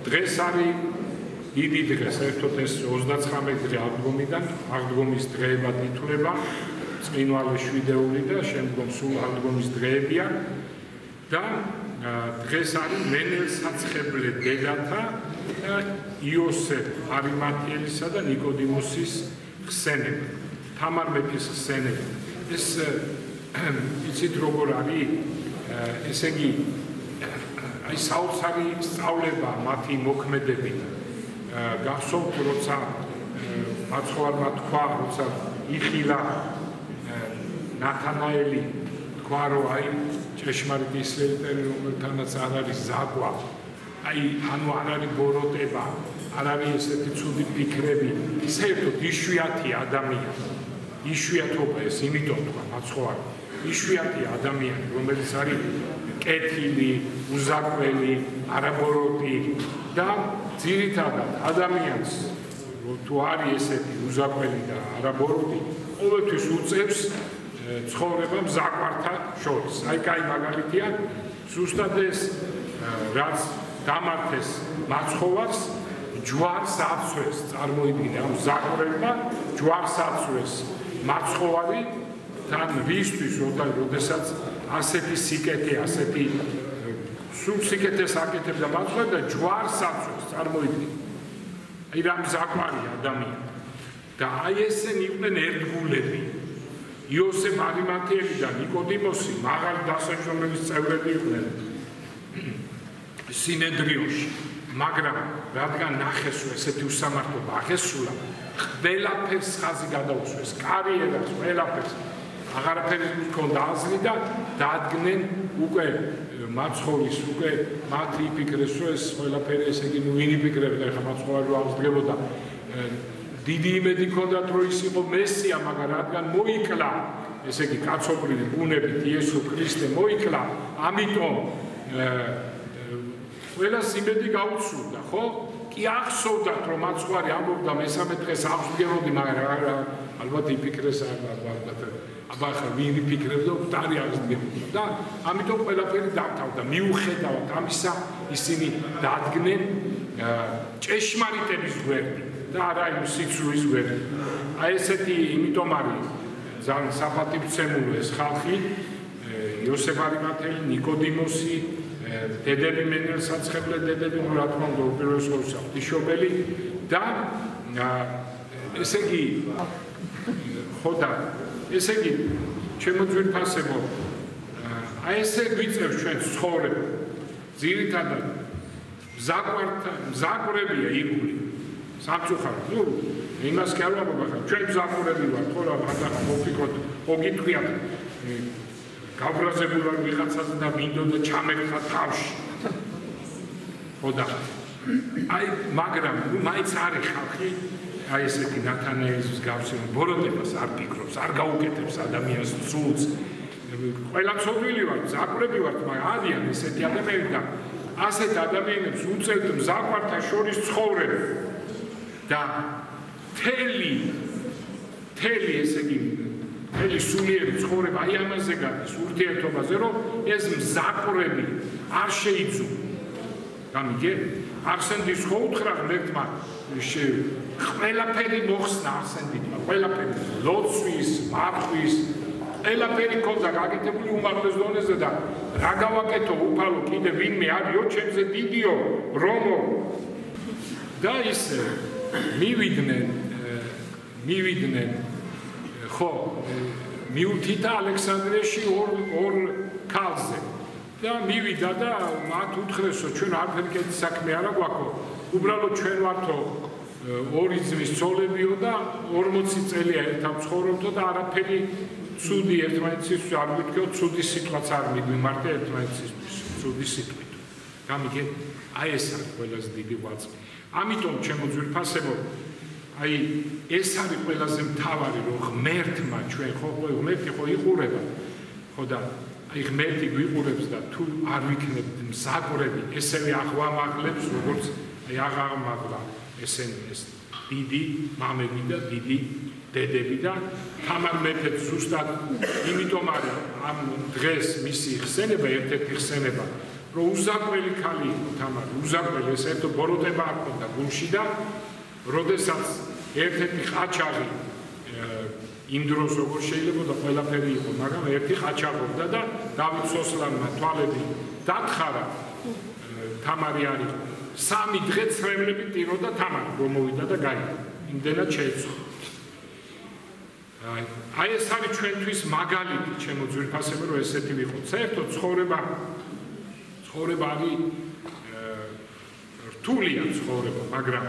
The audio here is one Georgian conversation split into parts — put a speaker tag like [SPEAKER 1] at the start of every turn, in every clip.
[SPEAKER 1] დღეს არის დიდი დღე, საერთოდ ეს 39 დღე აღდგომიდან, აღდგომის დღეებად ითვლება, წყინვალე შვიდეული და შემდგომ სულ აღდგომის დღეებია და დღეს არის მენელსაცხებლე დედათა იოსებ არიმათიელისა და ნიკოდიმოსის ხსენება, თამარ მეფის ხსენება. ეს იცით როგორ არის, ესე იგი აი საოცარი სწავლება მათი მოქმედებით. გახსოვთ, როცა მაცხოვარმა თქვა, როცა იხილა ნათანაელი, თქვა, რომ აი ჭეშმარიტ ისრაელიტელი, რომელთანაც არ არის ზაგვა, აი ანუ არ არის ბოროტება, არ არის ესეთი ცუდი ფიქრები, საერთოდ იშვიათი ადამიანი, იშვიათობა ეს იმიტომ თქვა მაცხოვარმა, იშვიათი ადამიანი, რომელიც არის კეთილი, უზაკველი, არაბოროტი და ძირითადად ადამიანს თუ არის ესეთი უზაკველი და არაბოროტი, ყოველთვის უწევს ცხოვრება მზაკვართა შორის. აი კაი მაგალითია, ზუსტად ეს რაც დამართეს მაცხოვარს, ჯვარს აცვეს, წარმოიდგინე, ამ მზაკვებმა ჯვარს აცვეს მაცხოვარი თან რისთვის, როდესაც ასეთი სიკეთე, ასეთი სულ სიკეთეს აკეთებდა მაცხოვარი და ჯვარს აცვეს, წარმოიდგინე. აი რა მზაკვარი ადამიანი. და აი ესენი იყვნენ ერთგულები. იოსებ არიმათიელი და ნიკოდიმოსი მაღალი დასაჯდომების წევრები იყვნენ სინედრიონში, მაგრამ რადგან ნახეს, რომ ესეთი უსამართლობა აღესრულა, ყველაფერს ხაზი გადაუსვეს, კარიერას, ყველაფერს. აღარაფერი ჰქონდა აზრი და დადგნენ უკვე მაცხოვრის, უკვე მათი იფიქრეს, რომ ეს ყველაფერი, ესე იგი, ვინ იფიქრებდა, ეხლა მაცხოვარი რომ აღსდგებოდა. დიდი იმედი ჰქონდათ, რომ ის იყო მესია, მაგრამ რადგან მოიკლა, ესე იგი, კაცობრირი ბუნებით იესო ქრისტე მოიკლა, ამიტომ ყველას იმედი გაუცურდა, ხო? კი ახსოვდათ, რომ მაცხოვარი ამბობდა მესამე დღეს აღსდგებოდი, მაგრამ ალბათ იფიქრეს ალბათ აბა ხა ვინ იფიქრებდა, მკვდარი აღსდგებოდა და ამიტომ ყველაფერი დამთავრდა. მიუხედავად ამისა, ისინი დადგნენ ჭეშმარიტების გვერდით და არა იმ სიცრუის გვერდით. აი ესეთი იმიტომ არის ძალიან საფათივცემულო ეს ხალხი, იოსებ არიმათიელი, ნიკოდიმოსი, დედები მენელსაცხებლე დედები, რა თქმა უნდა, უპირველეს ყოვლისა ღვთისმშობელი და ესე იგი ხო და ესე იგი ჩემო ძვირფასებო, აი ესე გვიწევს ჩვენ ცხოვრება. ძირითადად მზაკვებია იგული. სამწუხაროდ, ნუ იმას კი არ ვამბობ, ახლა ჩვენ მზაკვები ვართ, ხო რა, ახლა მოვფიქროთ, ხო გითხრიათ, გაბრაზებული ვარ ვიღაცაზე და მინდოდა ჩამეკრა თავში. ხო და აი, მაგრამ ნუ მაინც არის ხალხი, აი ესეთი ნათანაელის მსგავსი ბოროტებას არ ფიქრობს, არ გაუკეთებს ადამიანს ცუდს. ყველა ცოდვილი ვართ, მზაკვები ვართ, მაგრამ არიან ესეთი ადამიანები და ასეთ ადამიანებს უწევთ მზაკვართა შორის ცხოვრება. და თელი ესე იგი თელი სულიერი ცხოვრება აი ამაზე გადის, ურთიერთობაზე, რომ ეს მზაკვები არ შეიძუნა. გამიგე? არსენდის ხო უთხრა ღმერთმა, ყველაფერი მოხსნა არსენდითმა, ყველაფერი ლოცვის, მარხვის, ყველაფერი ქონდა გაკეთებული უმაღლეს დონეზე და რა გავაკეთო უფალო, კიდე ვინმე არისო ჩემზე დიდიო, რომო და ისე მივიდნენ ხო მიუთითა ალექსანდრიაში ორ ქალზე და მივიდა და მათ უთხრესო ჩვენ არაფერი კეთილი საქმე არა გვაქვს, უბრალოდ ჩვენ ვართო ორი ძმის ცოლებიო და 40 წელია ერთად ცხოვრობთო და არაფერი ცუდი ერთმანეთისთვის არ ვიტყვიო, ცუდი სიტყვაც არ მიგვიმართე ერთმანეთისთვის, ცუდი სიტყვით. გამიგე? აი ეს არის ყველაზე დიდი ღვაწლი. ამიტომ ჩემო ძვირფასებო, აი ეს არის ყველაზე მთავარი, რომ ღმერთმა ჩვენ ხო ღმერთი ხო იყურება, ხო და აი ღმერთი გვიყურებს და თუ არ ვიქნებთ მზაკვები, ესევე აღვამაღლებს, როგორც აი აღამაღლა ესენი ეს დიდი მამები და დიდი დედები და თამარ მეფე ზუსტად იმიტომ არის ამ დღეს მისი ხსენება ერთ-ერთი ხსენება რომ უზაკველი ქალი იყო თამარ უზაკველი ეს ერთო ბოროტება არ ქონდა გულში და როდესაც ერთ-ერთი ყაჩაღი იმ დროს როგორ შეიძლება და ყველაფერი იყო მაგრამ ერთი ყაჩაღობდა და დავით სოსლანმა თვალები დათხარა თამარი არ იყო 3 დღე ცრემლები ტიროდა თამარი რომ მოვიდა და გაიგო იმდენად შეეცვა აი ეს არის ჩვენთვის მაგალითი ჩემო ძვირფასებო რომ ესეთი ვიყოთ საერთოდ ცხოვრება არის რთულია ცხოვრება მაგრამ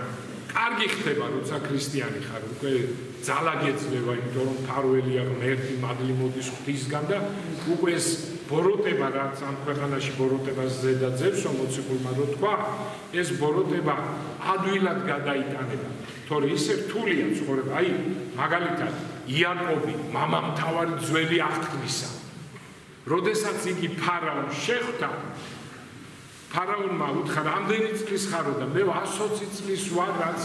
[SPEAKER 1] კარგი ხდება როცა ქრისტიანი ხარ უკვე ძალა გეძლევა იმიტომ რომ ფარველია ღმერთი მადლი მოდის ღვთისგან და უკვე ეს ბოროტება რაც ამ ქვეყანაში ბოროტებას ზედა ძევს მოციქულმა რო თქვა ეს ბოროტება ადვილად გადაიტანება თორე ისე რთულია ცხოვრება აი მაგალითად იაკობი მამამთავარი ძველი აღთქმისა როდესაც იგი ფარაონს შეხვდა ფარაონმა უთხრა რამდენი წლის ხარო და მე 120 წლის ვარ რაც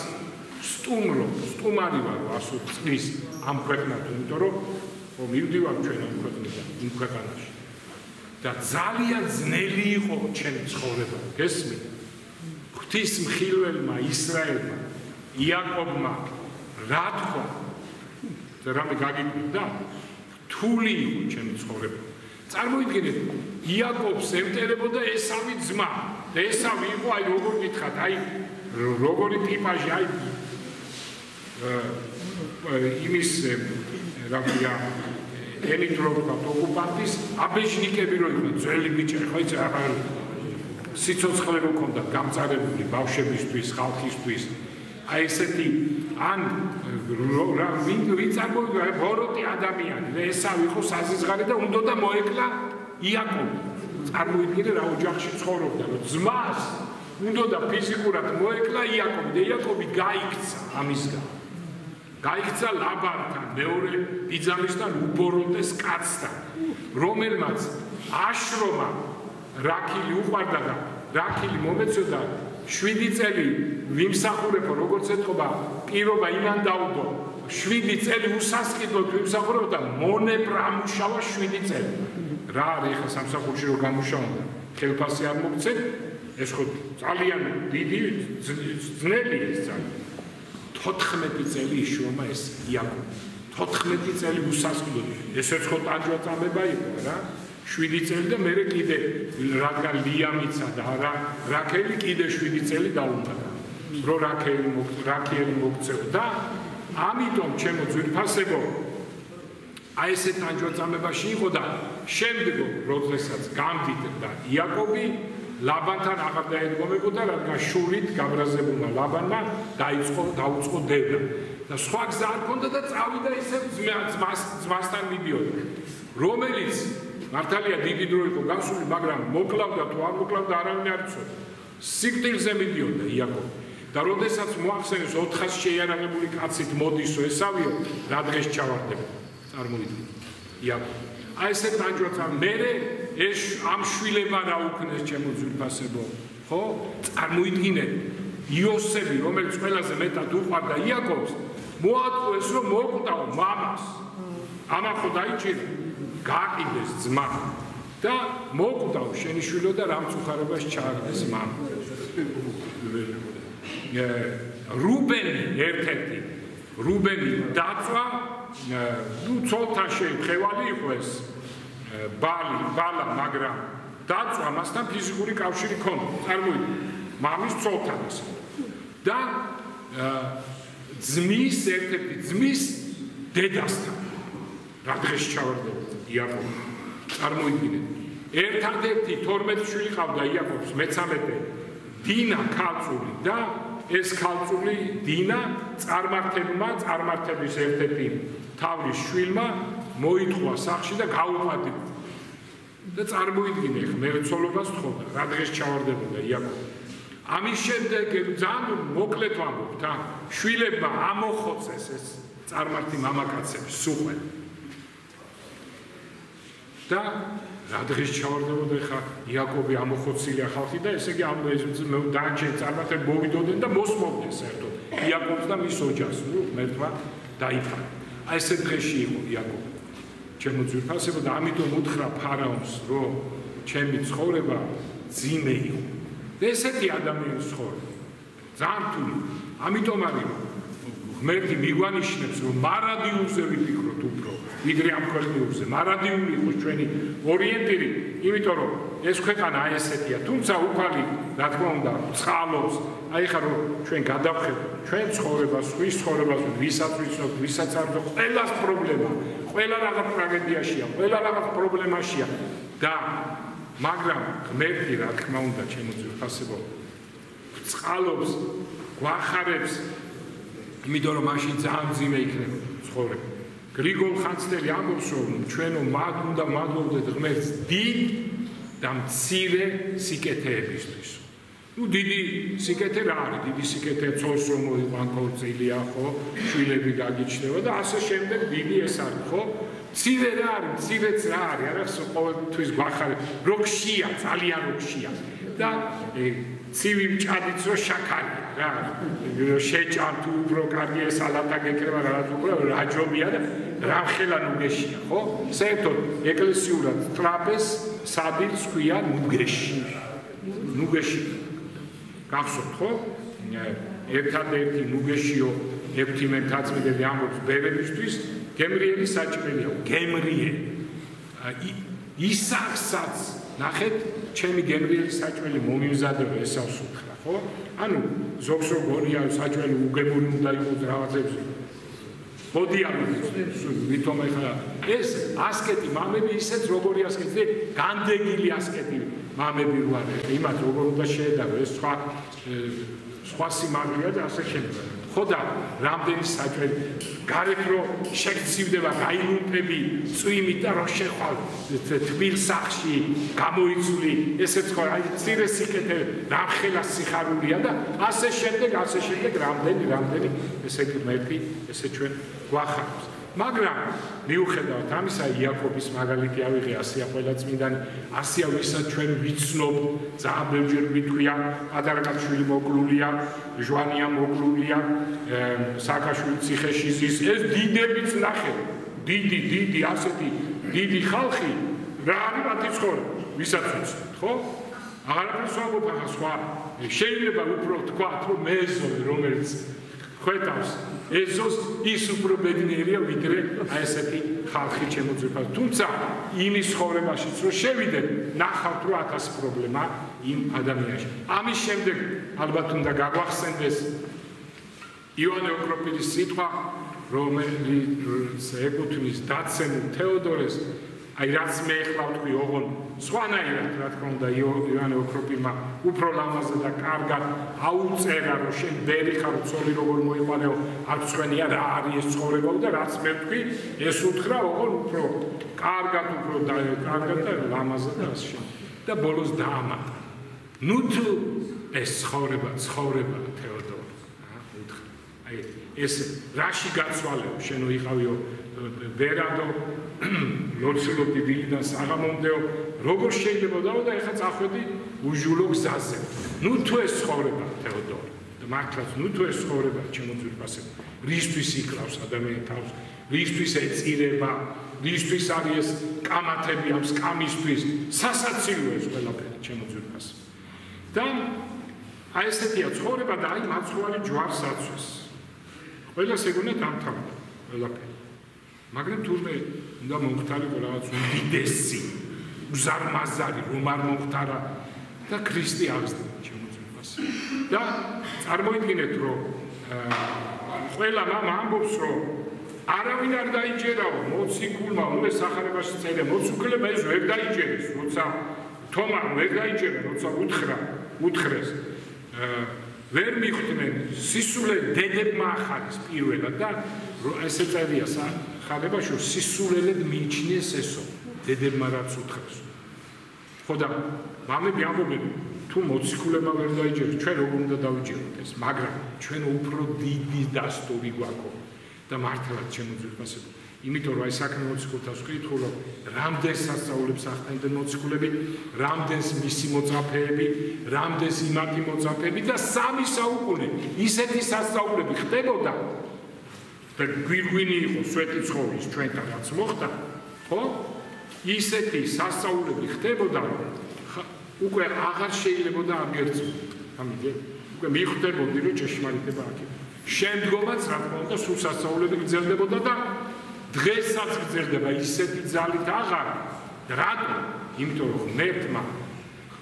[SPEAKER 1] სტუმარი ვარ 120 წლის ამ ქვეყნად იმიტომ რომ მივდივარ ჩვენ ამ ქვეყნიდან იმ ქვეყანაში და ძალიან ძნელი იყო ჩემი ცხოვრება გესმით ღვთის მხილველმა ისრაელმა იაკობმა რა თქვა და რამე გაგიკვირდა რთული იყო ჩემი ცხოვრება წარმოიდგინეთ იაკობს ემტერებოდა ესავი ძმა და ესავი იყო აი როგორ გითხათ აი როგორი ტიპაჟი აი იმის რა ქვია ელექტროუკა ოკუპანტის აბეჟნიკები რო იყვნენ ძველი ბიჭები ხო იცი აღარ სიცოცხლე რო ქონდა გამწარებული ბავშვებისთვის ხალხისთვის აი ესეთი ან ვინ წარმოიდგა ბოროტი ადამიანი და ესავი იყო საზიზღარი და უნდა და მოეკლა იაკობი წარმოიდგინე რა ოჯახში ცხოვრობდა რომ ძმას უნდა და ფიზიკურად მოეკლა იაკობი და იაკობი გაიქცა ამისგან გაიქცა ლაბანთან მეორე ბიძამისთან უბოროტეს კაცთან რომელმაც აშრომა რაქილი უყვარდა და რაქილი მომეწოდა 7 წელი ვიმსახურებო როგორც ეთქობა პირობა იმან დაუდო 7 წელი უსასყიდლოდ ვიმსახურებო და მონებრ ამუშავა 7 წელი რა არის ხა სამსახურში რო გამუშავდა ხელფასი არ მოგცეთ ეს ხო ძალიან დიდი ძნელი ეს ძალიან 14 წელი იშოვმა ეს იაკობი 14 წელი უსასყიდლოდ ესეც ხო ტანჯვა წამება იყო რა 7 წელი და მე კიდე რადგან ლიამიცა და რაქელი კიდე 7 წელი დაუმატა რო რაქელი მოგწევდა ამიტომ ჩემო ძვირფასებო აი ესე ტანჯვაწამებაში იყო და შემდეგ როდესაც გამდიდრდა იაკობი ლაბანთან აღარ დაედგომებოდა რადგან შურით გაბრაზებულმა ლაბანმა დაუწყო დევნა და სხვა გზა არ ჰქონდა და წავიდა ისე ძმასთან მიდიოდა რომელიც მართალია დიდი დრო იყო გასული მაგრამ მოკლავდა თუ არ მოკლავდა არავინ არ იცოდა სიკვდილზე მიდიოდა იაკობი და როდესაც მოახსენეს 400 შეიარაღებული კაცით მოდისო ესავიო რა დღეს ჩავარდება წარმოიდგინე იაკობი აი ესე ტანჯვაცა მერე ეს ამ შვილებმა რა უქნეს ჩემო ძვირფასებო ხო წარმოიდგინე იოსები რომელიც ყველაზე მეტად უყვარდა იაკობს მოატყუეს რომ მოკვდაო მამას ამა ხო დაიჭირა გააკიდეს ძმა და მოკვდაო შენი შვილო და რამწუხარებას ჩააგდეს მამა რუბენი ერთ-ერთი რუბენი დაწვა ნუ ცოლთან შეხვევალი იყო ეს ბალა მაგრამ დაწვა მასთან ფიზიკური კავშირი ჰქონდა წარმოიდგინე მამის ცოლთან ასე და ძმის ერთ-ერთი ძმის დედასთან რა დღეს ჩავარდებოდა იაკობი წარმოიდგინე ერთადერთი 12 შვილი ყავდა იაკობს მე-13 დინა ქალწული და ეს ქალწული დინა წარმართების ერთ-ერთი თავის შვილმა მოითხოვა სახში და გაუპატიმრა და წარმოიდგინე მე ცოლობას თხოვდა რა დღეს ჩავარდებოდა იაკობი ამის შემდეგ ძალიან მოკლედ ვამბობთ შვილებმა ამოხოცეს ეს წარმართი მამაკაცები სუყვენ და რა დღეს ჩავარდებოდა ხა იაკობი ამოხოცილია ხალხი და ესე იგი ამ დანარჩენი წარმართები მოვიდოდნენ და მოსმოდნენ საერთოდ იაკობს და მის ოჯახს ნუ მერთმა დაიფარა აი ეს დღეში იყო იაკობი ჩემო ძვირფასებო და ამიტომ უთხრა ფარაონს რომ ჩემი ცხოვრება ძიმე იყო და ესეთი ადამიანის ცხოვრება ძალიან რთული ამიტომ არის რომ ღმერთი მიგვანიშნებს რომ მარადიულზე ვიფიქროთ უფრო ვიდრე ამ ქვეყნიურზე მარადიული იყოს ჩვენი ორიენტირი იმიტომ რომ ეს ქვეყანა აი ესეთია თუმცა უფალი რა თქმა უნდა ცხალობს აი ხა რომ ჩვენ გადავხედოთ ჩვენ ცხოვრებას ხვის ცხოვრებას ვისაც ვიცნობთ ვისაც არ ვიცნობთ ყველას პრობლემა ყველა რაღაც ტრაგედიაშია ყველა რაღაც პრობლემაშია და მაგრამ ღმერთი რა თქმა უნდა ჩემო ძვირფასებო ცხალობს გვახარებს იმიტომ რომ მაშინ ძალიან ძიმე იქნება ცხოვრება გრიგოლ ხანძთელი ამბობს რომ ჩვენო მაგ უნდა მადლობდეთ ღმერთს დიდ და მცირე სიკეთეებისთვის ну დიდი სიკეთე რა არის დიდი სიკეთე ცოლს რომ მოიყვან ქორწილია ხო შვილები გაგიჩნდება და ასე შემდეგ დიდი ეს არის ხო მცირე რა არის მცირეც რა არის არას ყოველთვის გვახარებს როგშია ძალიან როგშია და ცივი მჭადიც რო შაქარია რა შეჭამ თუ უფრო კარგია სალატა გეკრება რაღაც უფრო რაჯობია და რამხელა ნუგეშია ხო საერთოდ ეკლესიურად ტრაპეზ სადილს ქვია ნუგეში გახსოვთ ხო ერთადერთი ნუგეშიო ერთი მეთაწმიდელი ამბობს ბერებისთვის გემრიელი საჭმელია გემრიელი ისახსაც ნახეთ ჩემი გემრიელი საჭმელი მომიმზადებ ესავს უთხრა ხო ანუ ზოგს როგორია საჭმელი უგემური უნდა იყოს რაღაცებზე ხოდია ვითომ ეხლა ეს ასკეტი მამები ისეთ როგორი ასკეტი განდეგილი ასკეტი მამები ვარ იმათ როგორ უნდა შეედარო ეს სხვა სიმაღლეა და ასე შემდეგ ხო და რამდენი საჭმელი გარეთ რომ შეგცივდება გაილუმპები წვიმით და რო შეხვალ თბილ სახში გამოიწვი ესეც ხო აი მცირე სიკეთე რამხელა სიხარულია და ასე შემდეგ რამდენი ესე ღმერთი ესე ჩვენ გვახარებს მაგრამ მიუხედავად ამისა იაკობის მაგალითი ავიღე ასია ყველა წმინდანი ასია ვისაც ჩვენ ვიცნობ ძალიან ბევრჯერ ვიტყვია პატარა კაცშვილი მოკლულია ჟვანია მოკლულია სააკაშვილი ციხეში ზის ეს დიდებიც ნახე დიდი ასეთი დიდი ხალხი რა არის მათი ცხოვრება ვისაც ვიცნობთ ხო აღარაფერს ვამბობ ახლა სხვა შეიძლება უფრო თქვათ რომ მეზობი რომელიც ხვეთავს ეზოს ის უფრო ბედნიერია ვიდრე აი ესეთი ხალხი ჩემო ძვირფასებო თუმცა იმის ცხოვრებაშიც რომ შევიდეთ ნახავთ რომ აქაც პრობლემა იმ ადამიანში ამის შემდეგ ალბათ უნდა გაგვახსენდეს ივანე ოქროპირის სიტყვა რომელიც ეკუთვნის დაცემულ თეოდორეს აი რაც მე ახლა ვთქვი ოღონ სხვანაირად რა თქმა უნდა ივანე ოქროპირმა უფრო ლამაზად და კარგად აუწერა რომ შენ ბერი ხარ ცოლი როგორ მოიყვანეო არ ცხვენია რა არის ეს ცხოვრება და რაც მე ვთქვი ეს უთხრა ოღონ უფრო კარგად და ლამაზად და ასე და ბოლოს დაამატა ნუ თუ ეს ცხოვრება თეოდორ უთხრა აი ეს რაში გაცვალეო შენო იყავიო ბერადო ლოცულობდი დილიდან საღამომდეო როგორ შეიძლება და ეხლა წახვედი უჟულო გზაზე ნუ თუ ეს ცხოვრება თეოდორ და მართლაც ნუ თუ ეს ცხოვრება ჩემო ძვირფასებო რისთვის იკლავს ადამიანი თავს რისთვის ეწირება რისთვის არის ეს კამათები ამ სკამისთვის სასაცილო ეს ყველაფერი ჩემო ძვირფასებო და აი ესეთია ცხოვრება და აი მაცხოვარი ჯვარს აცვეს ყველას ეგონა დამთავრდა ყველაფერი მაგრამ თურმე უნდა მომხდარიყო რაღაც უდიდესი უზარმაზარი რომ არ მომხდარა და ქრისტე აღზრდა ჩემო ძვირფასებო და წარმოიდგინეთ რომ ყველა მამა ამბობს რომ არავინ არ დაიჯერაო მოციქულმა უნდა სახარებაში წერია მოციქულმა ეს ვერ დაიჯერეს როცა თომა ვერ დაიჯერა როცა უთხრეს ვერ მიხვდნენ სისულე დედებმა ახარეს პირველად და ესე წერია ხარებაში სისულელად მიიჩნიეს ესო დედებმა რაც უთხრეს ხო და მამები ამბობენ თუ მოციქულებმა ვერ დაიჯერეს ჩვენ როგორ უნდა დავიჯეროთ ეს მაგრამ ჩვენ უფრო დიდი დასტური გვაქვს და მართლაც ჩემო ძვირფასებო იმიტომ რომ აი საქმე მოციქულთავს ვკითხულ რომ რამდენ სასწაულებს ახდენდნენ მოციქულები რამდენს მისი მოწაფეები რამდენს იმათი მოწაფეები და 3 საუკუნე ისეთი სასწაულები ხდებოდა და გვირგვინი იყო სვეტი ცხოვრის ჩვენთან რაც მოხდა, ხო? ისეთი სასწაულები ხდებოდა, უკვე აღარ შეიძლებოდა ამერწო. ამიტომ უკვე მიხვდებოდი, რომ ჭეშმარიტება აქ. შემდგომაც რა თქმა უნდა სულ სასწაულები გრძელდებოდა და დღესაც გრძელდება ისეთი ძალით აღარ. რატო? იმიტომ რომ ღმერთმა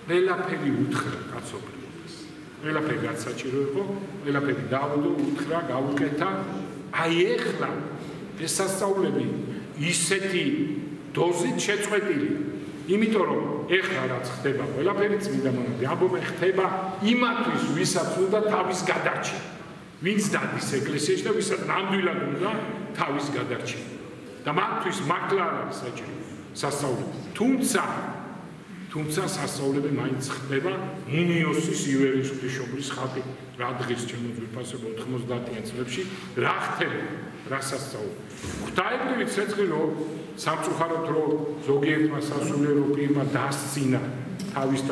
[SPEAKER 1] ყველაფერი უთხრა კაცობრიობას. ყველაფერი რაც საჭირო იყო, ყველაფერი დაუდო, უთხრა, გაუკეთა. აი ეხლა ეს სასწაულები ისეთი დოზით შეწყვეტილი. იმიტომ რომ ეხლა რაც ხდება, ყველაფერი წმინდა მონადირე ამბობენ ხდება იმათვის, ვისაც უნდა თავის გადარჩენა. ვინც დადის ეკლესიაში და ვისაც ნამდვილად უნდა თავის გადარჩენა. და მათთვის მართლა არ არის საჭირო სასწაულები. თუმცა სასწაულები მაინც ხდება მუნიოსის ივერიის ღვთისმშობლის ხატი რა დღის ჩემო ძვირფასებო 90-იან წლებში რა ხდება რა სასწაული. ღვთაებრივი ცეცხლი რომ სამწუხაროდ რომ ზოგიერთმა სასულიერო პირმა დასცინა თავის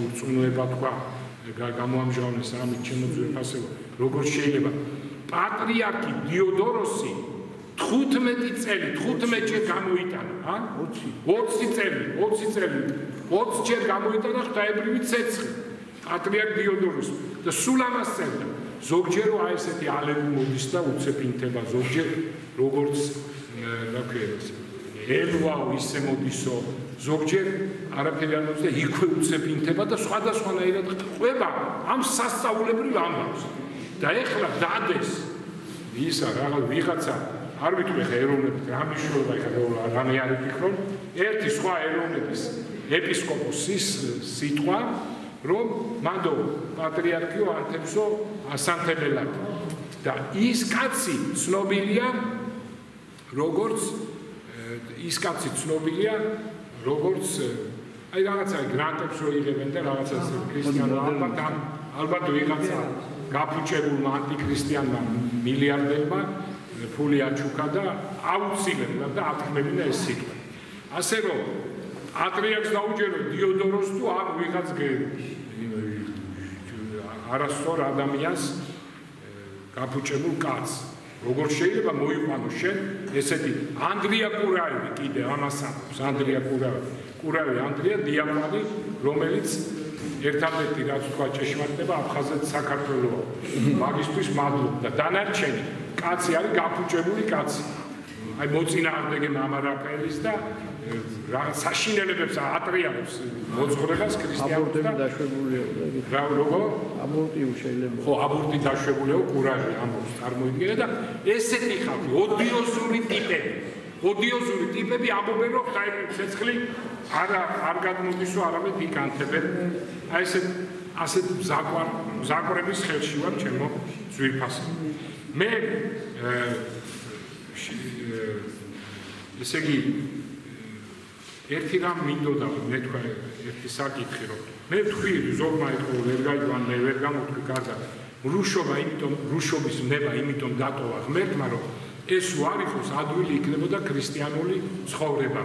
[SPEAKER 1] ურწმუნოება თქვა გამოამჟღავნეს ამით ჩემო ძვირფასებო როგორ შეიძლება პატრიარქი დიოდოროსი 15 წელი 15 გამოიტანა 20 ჯერ გამოიტანა ღვთაებრივი ცეცხლი პატრიარქ დიოდოროსი და სულ ამას წერდა ზოგჯერ აი ესეთი ალები მოდის და უცეპინთება ზოგჯერ როგორც რა ქვია ელვაო ისე მოდისო ზოგჯერ არაფერი არ მოდის და იქვე უცეპინთება და სხვადასხვანაირად ყვება ამ სასწაულებრივ ამბავს და ეხლა დადეს ისა რაღაც ვიღაცა არ ვიტყვი ხა ეროვნებით რა მნიშვნელობა ეხლა რამე არ ვფიქრობ ერთი სხვა ეროვნების ეპისკოპოსის სიტყვა რომ მანდო პატრიარქიო ანთებსო ასანთებელად და ის კაცი ცნობილია როგორც აი რაღაცა გრანტებს რო იღებენ და რაღაცა ქრისტიანულ ალბათ ვიღაცა გაფუჭებულმა ანტიქრისტიანმა მილიარდერმა ფული აჩუქა და აუცილებლად და ათქმევინა ეს სიტყვა. ასე რომ პატრიარქს დაუჯერო დიოდოროს თუ არ ვიღაც არასწორ ადამიანს გაფუჭებულ კაცს. როგორ შეიძლება მოიყვანო შენ ესეთი ანდრია კურავი კიდე ამას აქვს ანდრია კურავი ანდრია დიაკვანი რომელიც ერთადერთი რაც თქვა ჭეშმარიტება აფხაზეთ საქართველოა მაგისთვის მადლობ და დანარჩენი კაცი არის გაფუჭებული კაცი აი მოწინააღმდეგე მამა რაფაელის და რაღაც საშინელებებს ატრიალებს მოძღვრებას ქრისტიანობას და დაშვებულია და როგორ აბორტი შეიძლება ხო აბორტი დაშვებულია კურავი ამბობს წარმოიდგინე და ესეთი ხალხი ოდიოზური ტიპები ამბობენ რომ ხაიბი ცეცხლი არ გადმოდისო არამედ იკანთებენ აი ასეთ ზაკვარების ხელში ვარ ჩემო ძვირფასო მე ესე იგი ერთი რამ მინდოდა მე თქვა ერთი საკითხი რომ მე თქვი ზოგმა ეთქო ვერ გაიგვან მე ვერ გამოთქვი კარგად რუშობის ნება იმიტომ დატოვა ღმერთმა რომ ეს უარ იყოს ადვილი იქნებოდა ქრისტიანული ცხოვრება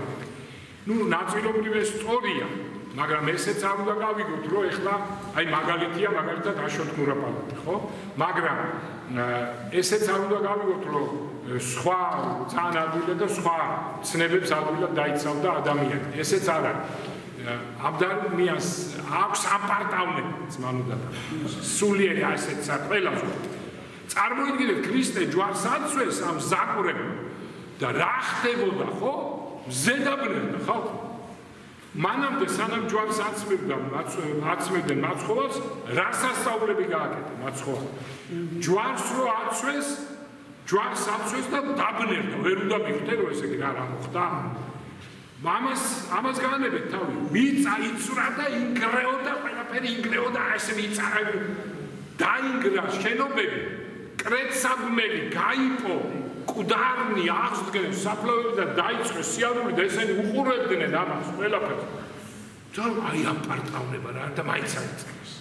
[SPEAKER 1] ნუ ნაწილობრივ ეს სწორია მაგრამ ესეც არ უნდა გავიგოთ რომ ეხლა აი მაგალითია მაგალითად აშოტ მურაპალატი ხო მაგრამ ესეც არ უნდა გავიგოთ რომ სხვა ძალიან ადვილი და სხვა ცნებებს ადვილად დაიცავდა ადამიანი ესეც არ არის აბდარმიას აქვს აპარტავნები ძმანუდა სულიერი ასეცა ყველასო წარმოიდგინეთ ქრისტე ჯვარს აცვეს ამ ზაკურებმა და რა ხდებოდა ხო ზედაბნევდა ხალხი მანამდე სანამ ჯვარს აცმევდნენ მაცხოვას რა სასწაულები გააკეთა მაცხოვას ჯვარს აცვეს და დაბნევდა ვერ უნდა მიხვდე რომ ესე იგი რა მოხდა ამას განებეთ თავი მიწა იცვრა და ინგრეოდა ყველაფერი ინგრეოდა ესე მიწა დაინგრა შენობები კრეცაბმელი გაიპო კუდარნი აღსდგნენ საფლავები და დაიწყეს სიარული და ესენი უყურებდნენ ამას ყველაფერს და აი აპარტავნება რა და მაინც აიწყეს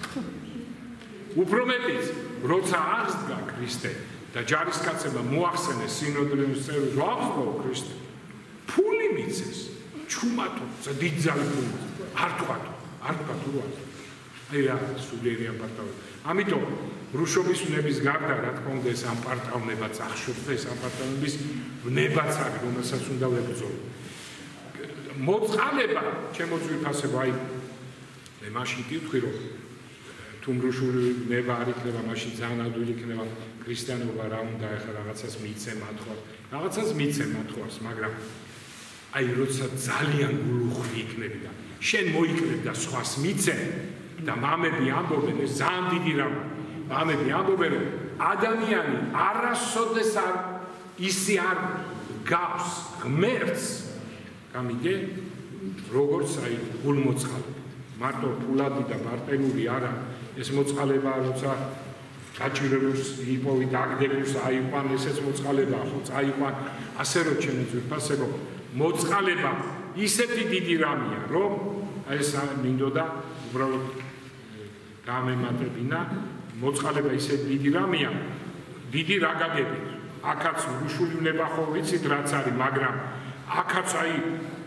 [SPEAKER 1] უფრო მეტიც როცა აღსდგა ქრისტე და ჯარისკაცებმა მოახსენეს სინოდრიუმის წევრებს რომ აღსდგო ქრისტე ფული მიცეს ჩუმატო დიდძალი ფული არ თქვა თუ რა აი რა სულიერი აპარტავება ამიტომ რუშობის ვნების გარდა, რა თქმა უნდა, ეს ამპარტავნებაც ახშობს და ეს ამპარტავნების ვნებაც არის, რომელსაც უნდა ვებრძოლო. მოწყალება, ჩემო ძვირფასებო, აი მე მაშინ გივთქვი, რომ თუ რუსული ვნება არ იქნება, მაშინ ძალიან ადვილი იქნება ქრისტიანობა რა უნდა ეხლა რაღაცას მიცემ ათხოვს. რაღაცას მიცემ ათხოვს, მაგრამ აი როცა ძალიან გულუხვი იქნები და შენ მოიკლებ და სხვას მიცემ და მამები ამბობენ, ეს ძალიან დიდი რამ. მამები ამბობენ, რომ ადამიანი არასოდეს არ ისე არ გავს ღმერთს, გამიგე, როგორც აი გულმოწყალებით. მარტო ფულადი და პარტენური არა, ეს მოწყალებაა, როცა გაჭირებულს იპოვი დაგდებულს აიყვან, ესეც მოწყალებაა, ხო, წაიყვან, ასე რომ ჩემო ძვირფასებო, მოწყალება ისეთი დიდი რამია, რომ აი ეს მინდოდა უბრალოდ გამემატებინა, მოწყალება ისეთი დიდი რამია, დიდი რა გაგებით. აქაც რუსული ვნება ხო ვიცით რაც არის, მაგრამ აქაც აი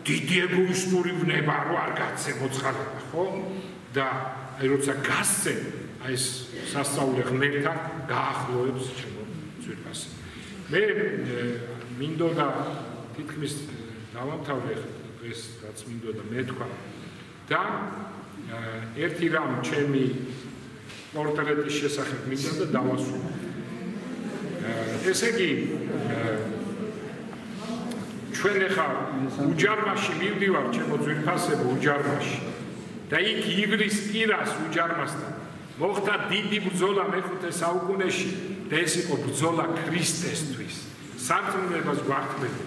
[SPEAKER 1] დიდი ეგოისტური ვნება რო არ გაცე მოწყალება, ხო? და აი როცა გასცე, აი ეს სასწაული ღმერთთან გაახლოებს ჩემო ძვირფასებო. მე მინდოდა თითქმის დავამთავრე ეს რაც მინდოდა მეთქვა და ერთი რამ ჩემი პორტრეტის შესახებ მინდოდა დავასრულო. ესე იგი ჩვენ ახლა უჯარმაში მივდივარ ჩემო ძვირფასებო უჯარმაში და იქ ივრის პირას უჯარმასთან მოხდა დიდი ბრძოლა მეხუთე საუკუნეში და ეს იყო ბრძოლა ქრისტესთვის. სარწმუნოებას გვართმევთ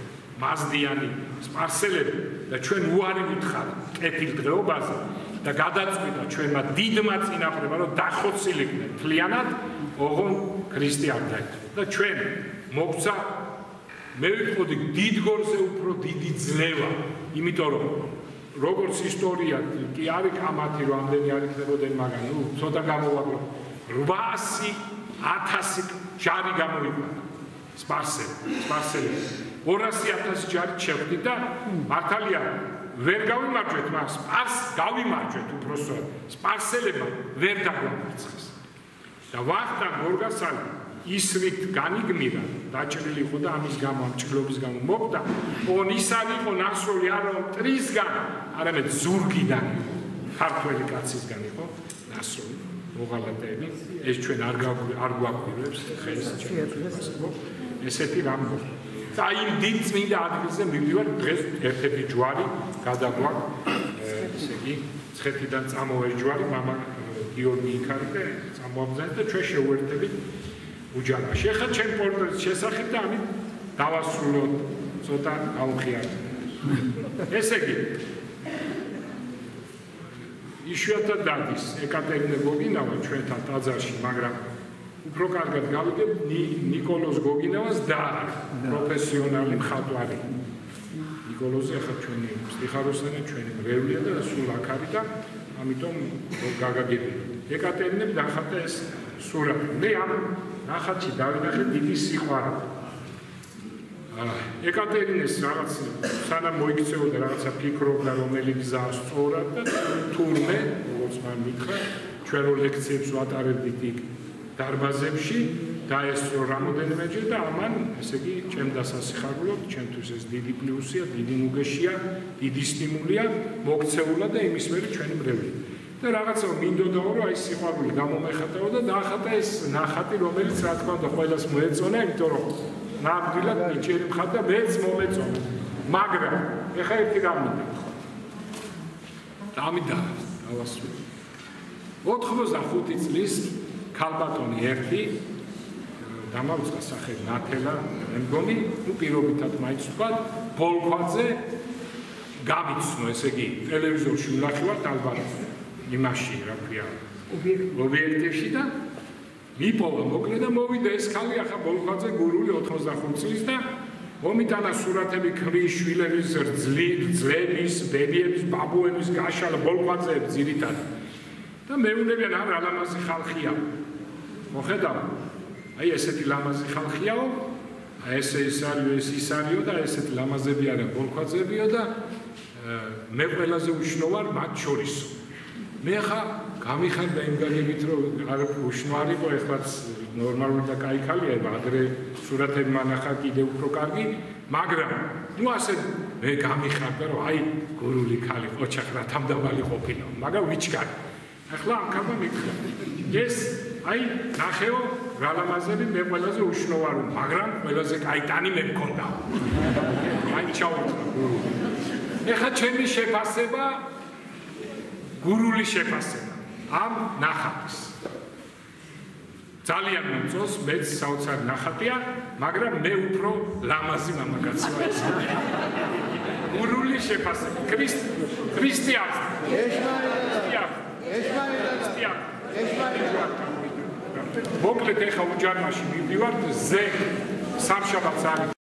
[SPEAKER 1] მაზდიანი სპარსელები და ჩვენ უარი ვითხართ კეთილდღეობაზე და გადაწყვიტა ჩვენმა დიდმა წინაპრებმა რომ დახოცილიყვნენ მთლიანად ოღონ ქრისტე არ დაეთმო და ჩვენ მოგცა მე ვიტყოდი დიდ გორზე უფრო დიდი ძლევა, იმიტომ რომ როგორც ისტორია კი არის კამათი რომ ამდენი არ იქნებოდნენ, მაგრამ ნუ ცოტა გამოვაგრო 800,000 ჯარი გამოიყვანა სპარსელი 200,000 ჯარი შეხვდი და მართალია ვერ გავიმარჯვეთ მას, გავიმარჯვეთ უბრალოდ სპარსელებმა ვერ დაგვამარცხეს და ვახტანგ გორგასალი ისრით განიგმირა, დაჭრილი იყო და ამის გამო, ამ ჭრილობის გამო მოკდა, ოღონ ის არ იყო ნასროლი არა მტრისგან, არამედ ზურგიდან იყო, ქართველი კაცისგან იყო ნასროლი, მოღალატეები, ეს ჩვენ არ გვაგვირებს ხელს ჩემო, ესეთი რამ მოხდა. და იმ დიდ წმინდა ადგილზე მივდივარ, დღეს ერთ-ერთი ჯვარი გადაგვაქვს, ესე იგი, ცხეთიდან წამოვეს ჯვარი, მამა გიორგი იქ არის და წამოაბრძანეთ და ჩვენ შევუერთდებით უჯარმაში. ეხლა ჩემ პორტრეტის შესახებ და ამით დავასრულოთ, ცოტა გავხიაროთ. ესე იგი, იშვიათად დადის ეკატერინე გოგინავა ჩვენთან ტაძარში, მაგრამ უფრო კარგად გავიგებ ნიკოლოზ გოგინავას და პროფესიონალი მხატვარი. ნიკოლოზი ახლა ჩვენი სტიხაროსანი, ჩვენი მრევლია და სულ აქ არის და ამიტომ გაგაგებინოთ. ეკატერინემ დახატა ეს სურათი. მე ამ ნახატში დავინახე დიდი სიყვარული. ეკატერინეს რაღაც სანამ მოიქცეოდა რაღაცა ფიქრობდა რომელი გზა სწორად და თურმე, როგორც მან მითხრა, ჩვენ რო ლექციებს ვატარებდით იქ დარბაზებში დაესწრო რამოდენიმეჯერ და ამან, ესე იგი, ჩემ დასასიხარულოდ, ჩემთვის ეს დიდი პლუსია, დიდი ნუგეშია, დიდი სტიმულია, მოქცეულა და იმის მერე ჩვენი მრევლია. და რაღაცა მინდოდაო, რომ აი სიყვარული გამომეხატაო და დაახატა ეს ნახატი, რომელიც რა თქმა უნდა ყველას მოეწონა, იმიტომ რომ ნამდვილად ნიჭიერი მხატვრა და მეც მომეწონა. მაგრამ ეხლა ერთი რამ მინდა. დავასრულე. 85 წლის ქალბატონი ერთი დამავიწყა სახელი ნათელა, მე მგონი, ნუ პირობითად მაინც თქვა, ბოლქვაძე გამიცნო, ესე იგი, ტელევიზორში ვნახევართ ალბათ იმაში, რა ქვია, ობიექტივში და მიპოვა მოკლე და მოვიდა ეს ქალი ახლა ბოლქვაძე გურული 85 წლის და მომიტანა სურათები ქრის, შვილების, ძლების, ბებიების, ბაბუების გაშალა ბოლქვაძეების ძირითადად. და მეუნებიან არა ლამაზი ხალხია. მოხედავ? აი ესეთი ლამაზი ხალხიაო, აი ეს ის არისო და ესეთი ლამაზები არა ბოლქვაძეებიო და მე ყველაზე უშნო ვარ მათ შორისო. მე ხა გამიხარდა იმ გაგებით რომ არ უშნარიყო ეხლაც ნორმალური და კაი ხალია ადრე სურათები მანახა კიდე უფრო კარგი მაგრამ ნუ ასე მე გამიხარდა რომ აი გურული ხალი ოჩახ რა თამდავალი ყოფილა მაგრამ ვიჩქარი ახლა ამ კაბა მიქრა ეს აი ნახეო რა ლამაზები მე ყველაზე უშნოვარი მაგრამ ყველაზე კაიტანი მე მქონდა აი ჩაუდგა გურული ეხა ჩემი შეფასება გურული შეფასება ამ ნახატის ძალიან მომწონს მეც საოცარი ნახატია მაგრამ მე უფრო ლამაზი მამაკაცი ვარ გურული შეფასება ქრისტიან მოკლედ ეხა უჯარმაში მივდივართ ზე სამშაბათს არის